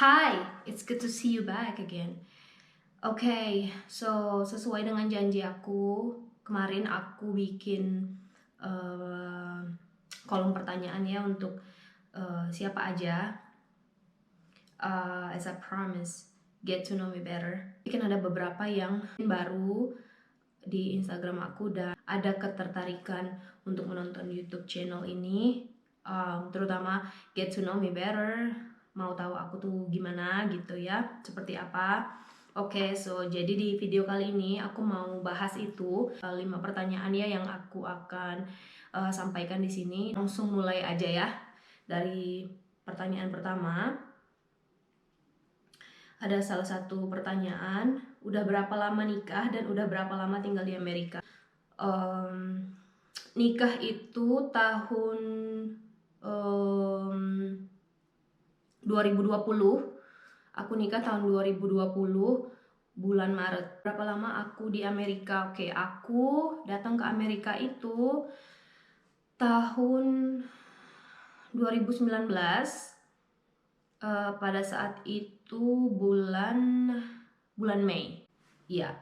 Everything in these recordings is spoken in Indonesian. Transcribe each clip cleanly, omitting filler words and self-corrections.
Hi, it's good to see you back again. So sesuai dengan janji aku, kemarin aku bikin kolom pertanyaan ya untuk siapa aja. As I promise, get to know me better. Mungkin ada beberapa yang baru di Instagram aku dan ada ketertarikan untuk menonton YouTube channel ini, terutama get to know me better, mau tahu aku tuh gimana gitu ya, seperti apa. So jadi di video kali ini aku mau bahas itu 5 pertanyaan ya yang aku akan sampaikan di sini. Langsung mulai aja ya dari pertanyaan pertama. Ada salah satu pertanyaan, udah berapa lama nikah dan udah berapa lama tinggal di Amerika? Nikah itu tahun 2020. Aku nikah tahun 2020 bulan Maret. Berapa lama aku di Amerika? Aku datang ke Amerika itu tahun 2019. Pada saat itu bulan Mei. Ya,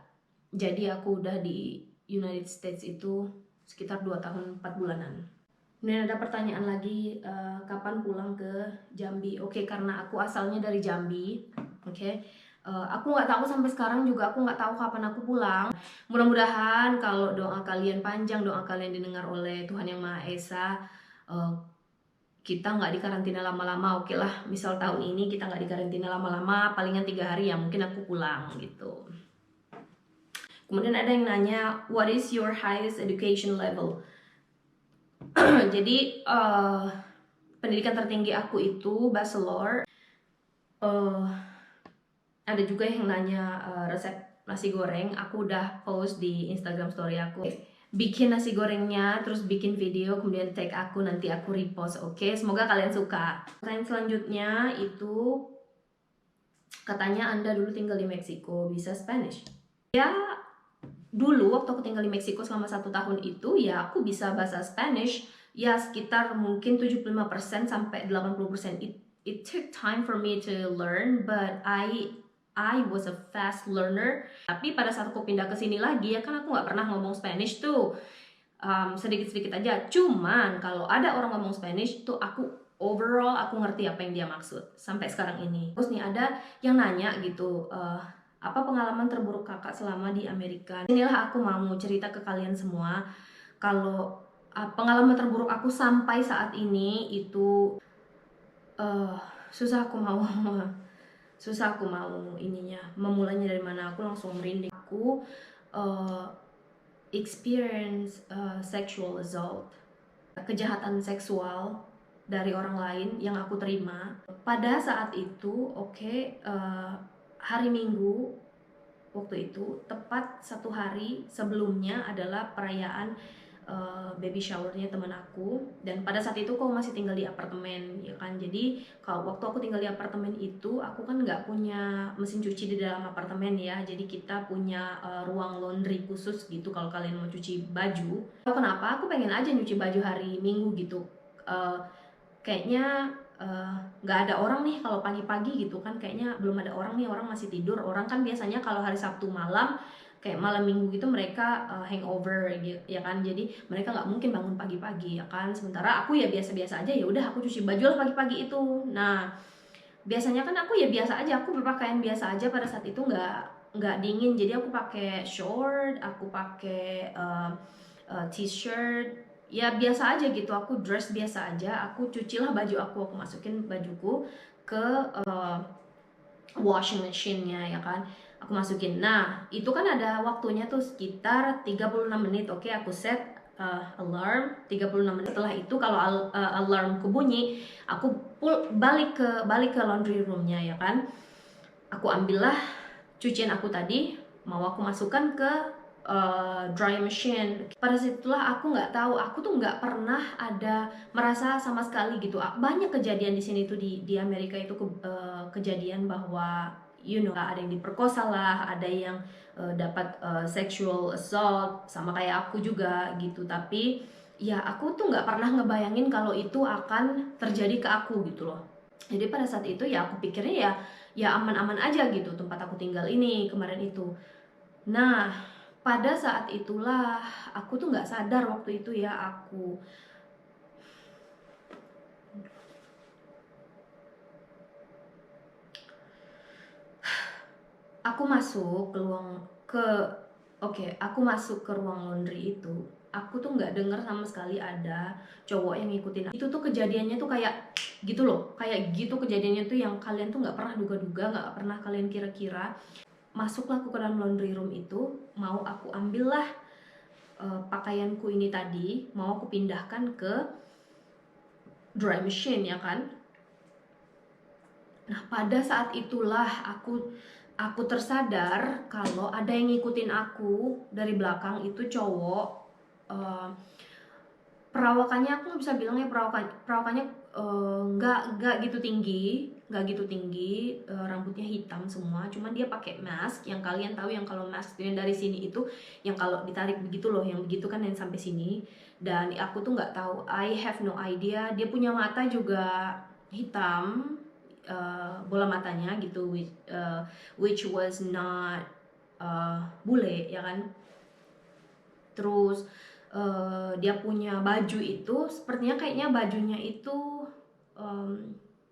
jadi aku udah di United States itu sekitar 2 tahun 4 bulanan. Kemudian ada pertanyaan lagi, kapan pulang ke Jambi? Karena aku asalnya dari Jambi. Aku nggak tahu sampai sekarang juga aku nggak tahu kapan aku pulang. Mudah-mudahan kalau doa kalian panjang, doa kalian didengar oleh Tuhan Yang Maha Esa, kita nggak dikarantina lama-lama. Misal tahun ini kita nggak dikarantina lama-lama, palingan 3 hari ya mungkin aku pulang gitu. Kemudian ada yang nanya, what is your highest education level? Jadi pendidikan tertinggi aku itu bachelor. Ada juga yang nanya resep nasi goreng. Aku udah post di Instagram story aku. Bikin nasi gorengnya, terus bikin video, kemudian tag aku, nanti aku repost. Semoga kalian suka. Pertanyaan selanjutnya itu, katanya Anda dulu tinggal di Meksiko, bisa Spanish? Ya, dulu waktu aku tinggal di Meksiko selama 1 tahun itu, ya aku bisa bahasa Spanish. Ya sekitar mungkin 75% sampai 80%. It took time for me to learn, but I was a fast learner. Tapi pada saat aku pindah ke sini lagi, ya kan aku nggak pernah ngomong Spanish tuh, sedikit-sedikit aja. Cuman kalau ada orang ngomong Spanish tuh, aku overall aku ngerti apa yang dia maksud sampai sekarang ini. Terus nih ada yang nanya gitu, apa pengalaman terburuk kakak selama di Amerika? Inilah aku mau cerita ke kalian semua. Kalau pengalaman terburuk aku sampai saat ini itu susah aku mau memulainya dari mana. Aku langsung merinding. Aku experience sexual assault, kejahatan seksual dari orang lain yang aku terima pada saat itu. Hari Minggu waktu itu, tepat 1 hari sebelumnya adalah perayaan baby showernya teman aku, dan pada saat itu aku masih tinggal di apartemen ya kan. Jadi kalau waktu aku tinggal di apartemen itu, aku kan nggak punya mesin cuci di dalam apartemen ya, jadi kita punya ruang laundry khusus gitu kalau kalian mau cuci baju. Kenapa aku pengen aja nyuci baju hari Minggu gitu, kayaknya nggak ada orang nih kalau pagi-pagi gitu kan, kayaknya belum ada orang nih, orang masih tidur. Orang kan biasanya kalau hari Sabtu malam kayak malam Minggu gitu mereka hangover gitu ya kan, jadi mereka nggak mungkin bangun pagi-pagi ya kan. Sementara aku ya biasa-biasa aja, ya udah aku cuci baju lah pagi-pagi itu. Nah biasanya kan aku ya biasa aja, aku berpakaian biasa aja pada saat itu, nggak dingin, jadi aku pakai short, aku pakai t-shirt ya biasa aja gitu, aku dress biasa aja. Aku cucilah baju aku masukin bajuku ke washing machine-nya ya kan, aku masukin. Nah itu kan ada waktunya tuh sekitar 36 menit. Aku set alarm 36 menit. Setelah itu kalau alarmku bunyi, aku balik ke laundry roomnya ya kan. Aku ambillah cucian aku tadi, mau aku masukkan ke dry machine. Pada situlah aku nggak tahu, aku tuh nggak pernah ada merasa sama sekali gitu. Banyak kejadian di sini tuh di Amerika itu kejadian bahwa ada yang diperkosa lah, ada yang dapat sexual assault sama kayak aku juga gitu. Tapi ya aku tuh nggak pernah ngebayangin kalau itu akan terjadi ke aku gitu loh. Jadi pada saat itu ya aku pikirnya ya aman-aman aja gitu tempat aku tinggal ini kemarin itu. Nah, pada saat itulah aku tuh nggak sadar waktu itu ya, aku masuk ke aku masuk ke ruang laundry itu. Aku tuh nggak dengar sama sekali ada cowok yang ngikutin. Itu tuh kejadiannya tuh kayak gitu loh, kayak gitu kejadiannya tuh yang kalian tuh nggak pernah duga-duga, nggak pernah kalian kira-kira. Masuklah aku ke dalam laundry room itu, mau aku ambillah pakaianku ini tadi, mau aku pindahkan ke dry machine ya kan. Nah pada saat itulah aku tersadar kalau ada yang ngikutin aku dari belakang. Itu cowok. Perawakannya aku nggak bisa bilangnya perawakannya nggak gitu tinggi, rambutnya hitam semua, cuman dia pakai mask yang kalian tahu, yang kalau mask yang dari sini itu yang kalau ditarik begitu loh, yang begitu kan yang sampai sini. Dan aku tuh nggak tahu, I have no idea, dia punya mata juga hitam, bola matanya gitu, which was not bule ya kan. Terus dia punya baju itu sepertinya kayaknya bajunya itu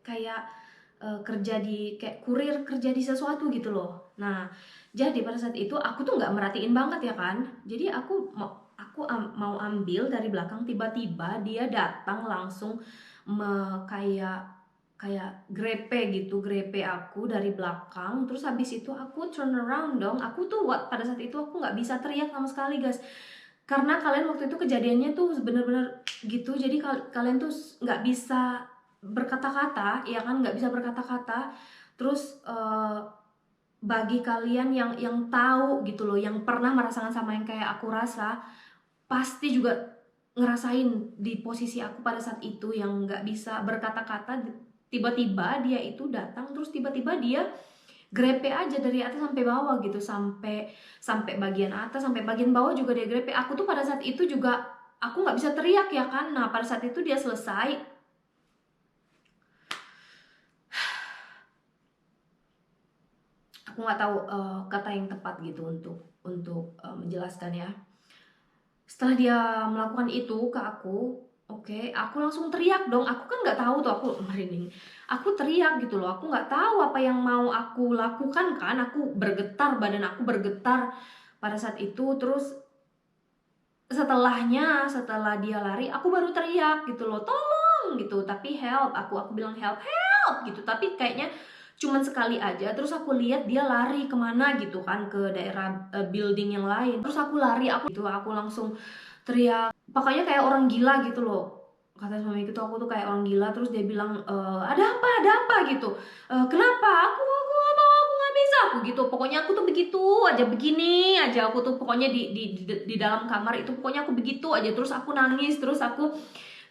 kayak kayak kurir kerja di sesuatu gitu loh. Nah jadi pada saat itu aku tuh nggak merhatiin banget ya kan. Jadi aku mau ambil dari belakang, tiba-tiba dia datang langsung kayak grepe aku dari belakang. Terus habis itu aku turn around dong. Aku tuh pada saat itu aku nggak bisa teriak sama sekali guys, karena kalian waktu itu kejadiannya tuh bener-bener gitu. Jadi kalian tuh nggak bisa berkata-kata ya kan, nggak bisa berkata-kata. Terus bagi kalian yang tahu gitu loh, yang pernah merasakan sama yang kayak aku rasa, pasti juga ngerasain di posisi aku pada saat itu yang nggak bisa berkata-kata. Tiba-tiba dia itu datang, terus tiba-tiba dia grepe aja dari atas sampai bawah gitu, sampai bagian atas sampai bagian bawah juga dia grepe. Aku tuh pada saat itu juga aku nggak bisa teriak ya kan. Nah pada saat itu dia selesai, aku nggak tahu kata yang tepat gitu untuk menjelaskan ya. Setelah dia melakukan itu ke aku, aku langsung teriak dong. Aku kan nggak tahu tuh, aku merinding. Aku teriak gitu loh. Aku nggak tahu apa yang mau aku lakukan kan. Aku bergetar, badan aku bergetar pada saat itu. Terus setelah dia lari, aku baru teriak gitu loh, tolong gitu. Tapi help, aku bilang help gitu. Tapi kayaknya cuman sekali aja. Terus aku lihat dia lari kemana gitu kan, ke daerah building yang lain. Terus aku lari, aku langsung teriak, pokoknya kayak orang gila gitu loh. Kata suami gitu, aku tuh kayak orang gila. Terus dia bilang, ada apa gitu. Kenapa? Aku nggak bisa, aku gitu. Pokoknya aku tuh begitu aja, begini aja aku tuh pokoknya di dalam kamar itu, pokoknya aku begitu aja. Terus aku nangis, terus aku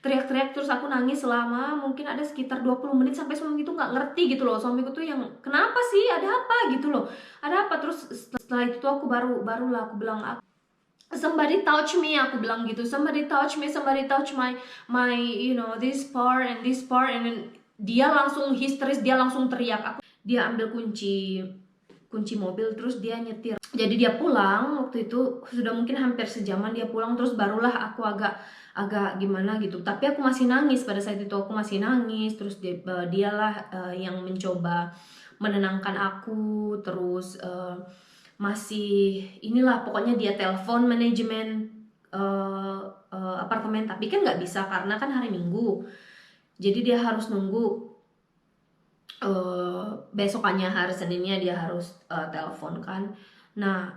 teriak-teriak, terus aku nangis selama mungkin ada sekitar 20 menit sampai suami itu nggak ngerti gitu loh. Suamiku tuh yang kenapa sih, ada apa gitu loh, ada apa. Terus setelah itu tuh aku barulah aku bilang, somebody touch me, aku bilang gitu, somebody touch me, somebody touch my this part and this part. And then dia langsung histeris, dia langsung teriak. Dia ambil kunci mobil, terus dia nyetir. Jadi dia pulang waktu itu sudah mungkin hampir sejaman dia pulang. Terus barulah aku agak gimana gitu, tapi aku masih nangis pada saat itu, aku masih nangis. Terus dialah yang mencoba menenangkan aku. Terus masih inilah, pokoknya dia telepon manajemen apartemen, tapi kan nggak bisa karena kan hari Minggu. Jadi dia harus nunggu besokannya, hari Seninnya dia harus telepon kan. Nah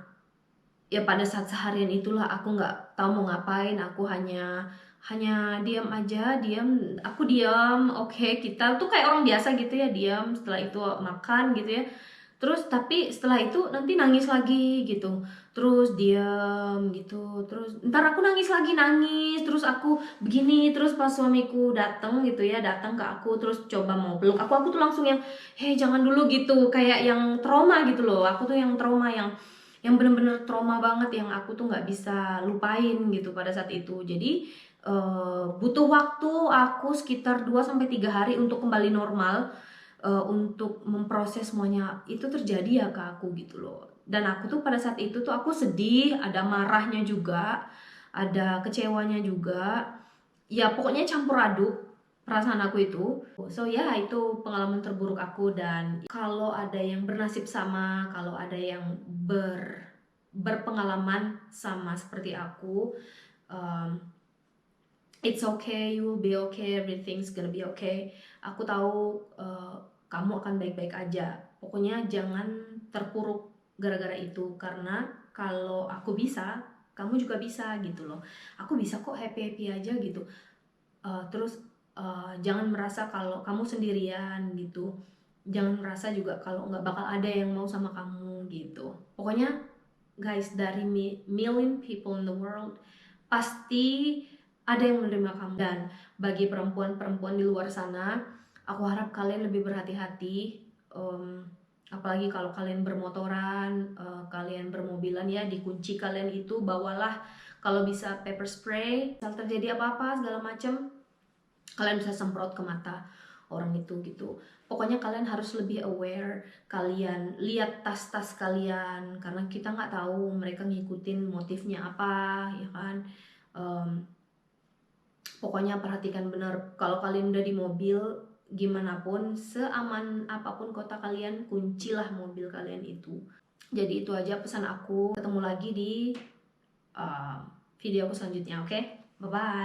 ya pada saat seharian itulah aku nggak tahu mau ngapain. Aku hanya diam aja, aku diam. Kita tuh kayak orang biasa gitu ya, diam. Setelah itu makan gitu ya. Terus tapi setelah itu nanti nangis lagi gitu. Terus diam gitu. Terus ntar aku nangis lagi, terus aku begini. Terus pas suamiku datang gitu ya, datang ke aku terus coba mau peluk aku tuh langsung yang jangan dulu gitu, kayak yang trauma gitu loh. Aku tuh yang trauma, yang bener-bener trauma banget, yang aku tuh nggak bisa lupain gitu pada saat itu. Jadi Butuh waktu aku sekitar 2 sampai 3 hari untuk kembali normal, untuk memproses semuanya itu terjadi ya ke aku gitu loh. Dan aku tuh pada saat itu tuh aku sedih, ada marahnya juga, ada kecewanya juga, ya pokoknya campur aduk perasaan aku itu. So ya itu pengalaman terburuk aku, dan kalau ada yang bernasib sama, kalau ada yang berpengalaman sama seperti aku, um, it's okay, you will be okay, everything's gonna be okay. Aku tahu kamu akan baik-baik aja. Pokoknya jangan terpuruk gara-gara itu, karena kalau aku bisa, kamu juga bisa gitu loh. Aku bisa kok happy-happy aja gitu. Terus jangan merasa kalau kamu sendirian gitu. Jangan merasa juga kalau nggak bakal ada yang mau sama kamu gitu. Pokoknya guys, dari million people in the world pasti ada yang menerima kamu. Dan bagi perempuan-perempuan di luar sana, aku harap kalian lebih berhati-hati, apalagi kalau kalian bermotoran, kalian bermobilan ya, dikunci kalian itu bawalah kalau bisa paper spray. Kalau terjadi apa-apa segala macam, kalian bisa semprot ke mata orang itu gitu. Pokoknya kalian harus lebih aware, kalian lihat tas-tas kalian, karena kita nggak tahu mereka ngikutin motifnya apa, ya kan. Pokoknya perhatikan benar. Kalau kalian udah di mobil, gimana pun, seaman apapun kota kalian, kuncilah mobil kalian itu. Jadi itu aja pesan aku. Ketemu lagi di video aku selanjutnya, oke? Bye bye.